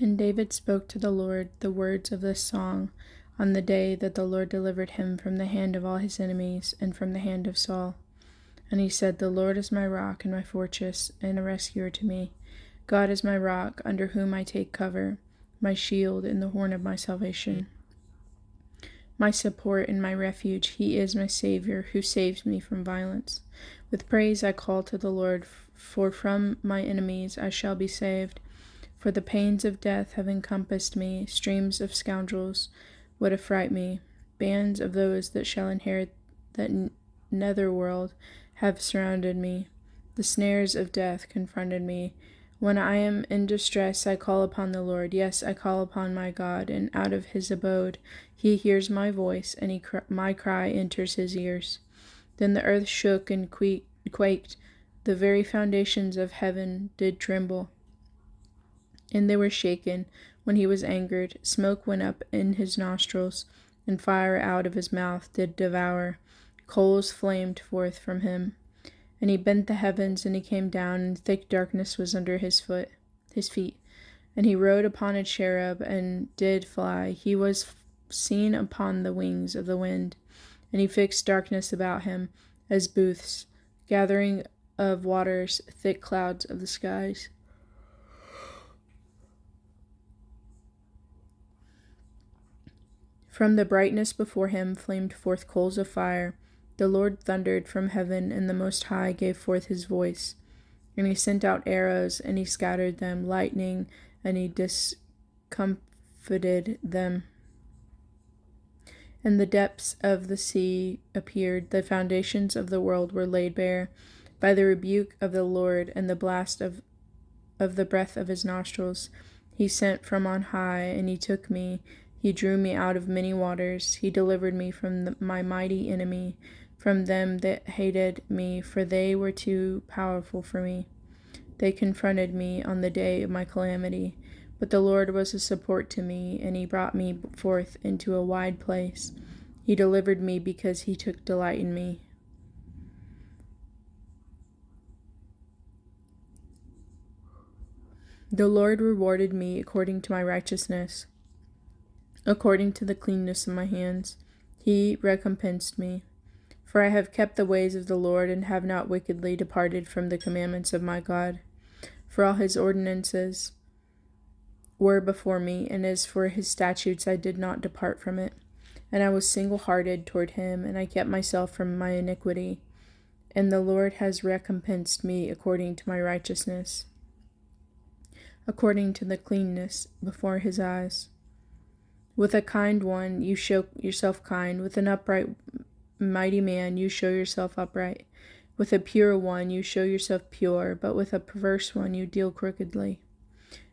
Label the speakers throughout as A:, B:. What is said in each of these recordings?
A: And David spoke to the Lord the words of this song on the day that the Lord delivered him from the hand of all his enemies and from the hand of Saul. And he said, The Lord is my rock and my fortress and a rescuer to me. God is my rock, under whom I take cover, my shield and the horn of my salvation. My support and my refuge, he is my Savior, who saves me from violence. With praise I call to the Lord, for from my enemies I shall be saved. For the pains of death have encompassed me, streams of scoundrels would affright me. Bands of those that shall inherit that netherworld have surrounded me. The snares of death confronted me. When I am in distress, I call upon the Lord. Yes, I call upon my God, and out of his abode he hears my voice, and my cry enters his ears. Then the earth shook and quaked. The very foundations of heaven did tremble. And they were shaken when he was angered. Smoke went up in his nostrils, and fire out of his mouth did devour. Coals flamed forth from him. And he bent the heavens, and he came down, and thick darkness was under his feet. And he rode upon a cherub, and did fly. He was seen upon the wings of the wind. And he fixed darkness about him, as booths, gathering of waters, thick clouds of the skies. From the brightness before him flamed forth coals of fire. The Lord thundered from heaven, and the Most High gave forth his voice. And he sent out arrows, and he scattered them, lightning, and he discomfited them. And the depths of the sea appeared, the foundations of the world were laid bare, by the rebuke of the Lord, and the blast of the breath of his nostrils. He sent from on high, and he took me. He drew me out of many waters. He delivered me from my mighty enemy, from them that hated me, for they were too powerful for me. They confronted me on the day of my calamity, but the Lord was a support to me, and he brought me forth into a wide place. He delivered me because he took delight in me. The Lord rewarded me according to my righteousness, according to the cleanness of my hands. He recompensed me. For I have kept the ways of the Lord, and have not wickedly departed from the commandments of my God. For all his ordinances were before me, and as for his statutes I did not depart from it. And I was single-hearted toward him, and I kept myself from my iniquity. And the Lord has recompensed me according to my righteousness, according to the cleanness before his eyes. With a kind one you show yourself kind, with an upright mighty man you show yourself upright. With a pure one you show yourself pure, but with a perverse one you deal crookedly.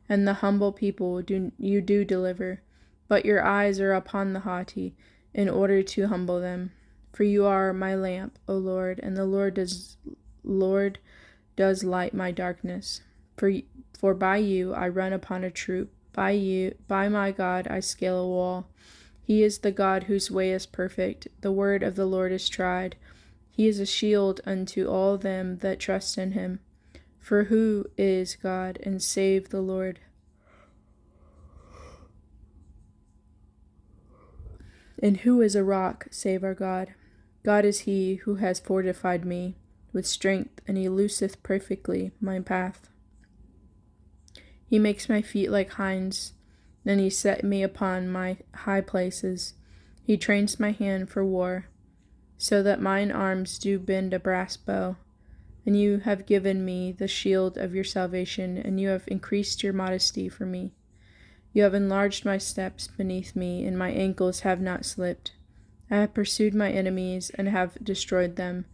A: And the humble people you do deliver, but your eyes are upon the haughty, in order to humble them. For you are my lamp, O Lord, and the Lord does light my darkness. For by you I run upon a troop, by my God I scale a wall. He is the God whose way is perfect. The word of the Lord is tried. He is a shield unto all them that trust in him. For who is God, and save the Lord? And who is a rock, save our God? God is he who has fortified me with strength, and he looseth perfectly my path. He makes my feet like hinds, and he set me upon my high places. He trains my hand for war, so that mine arms do bend a brass bow. And you have given me the shield of your salvation, and you have increased your modesty for me. You have enlarged my steps beneath me, and my ankles have not slipped. I have pursued my enemies, and have destroyed them,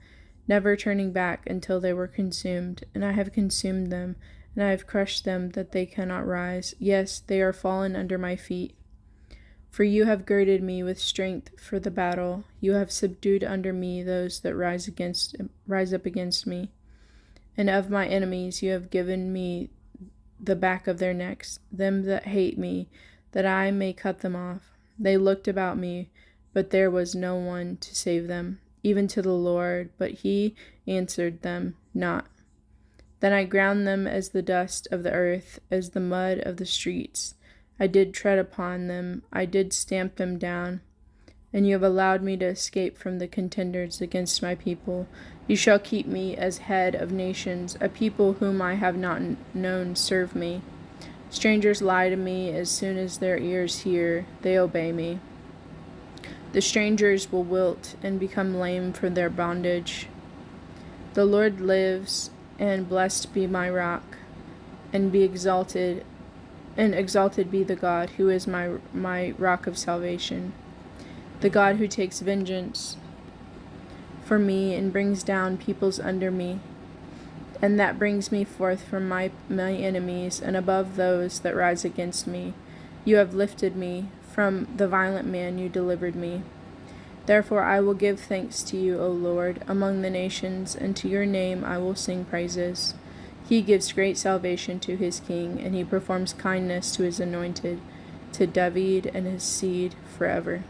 A: never turning back until they were consumed. And I have consumed them, and I have crushed them that they cannot rise. Yes, they are fallen under my feet. For you have girded me with strength for the battle. You have subdued under me those that rise up against me. And of my enemies you have given me the back of their necks, them that hate me, that I may cut them off. They looked about me, but there was no one to save them, even to the Lord, but he answered them not. Then I ground them as the dust of the earth, as the mud of the streets. I did tread upon them, I did stamp them down. And you have allowed me to escape from the contenders against my people. You shall keep me as head of nations. A people whom I have not known serve me. Strangers lie to me as soon as their ears hear, they obey me. The strangers will wilt and become lame for their bondage. The Lord lives, and blessed be my rock, and exalted be the God who is my rock of salvation, the God who takes vengeance for me and brings down peoples under me, and that brings me forth from my enemies and above those that rise against me. You have lifted me from the violent man, you delivered me. Therefore I will give thanks to you, O Lord, among the nations, and to your name I will sing praises. He gives great salvation to his king, and he performs kindness to his anointed, to David and his seed forever.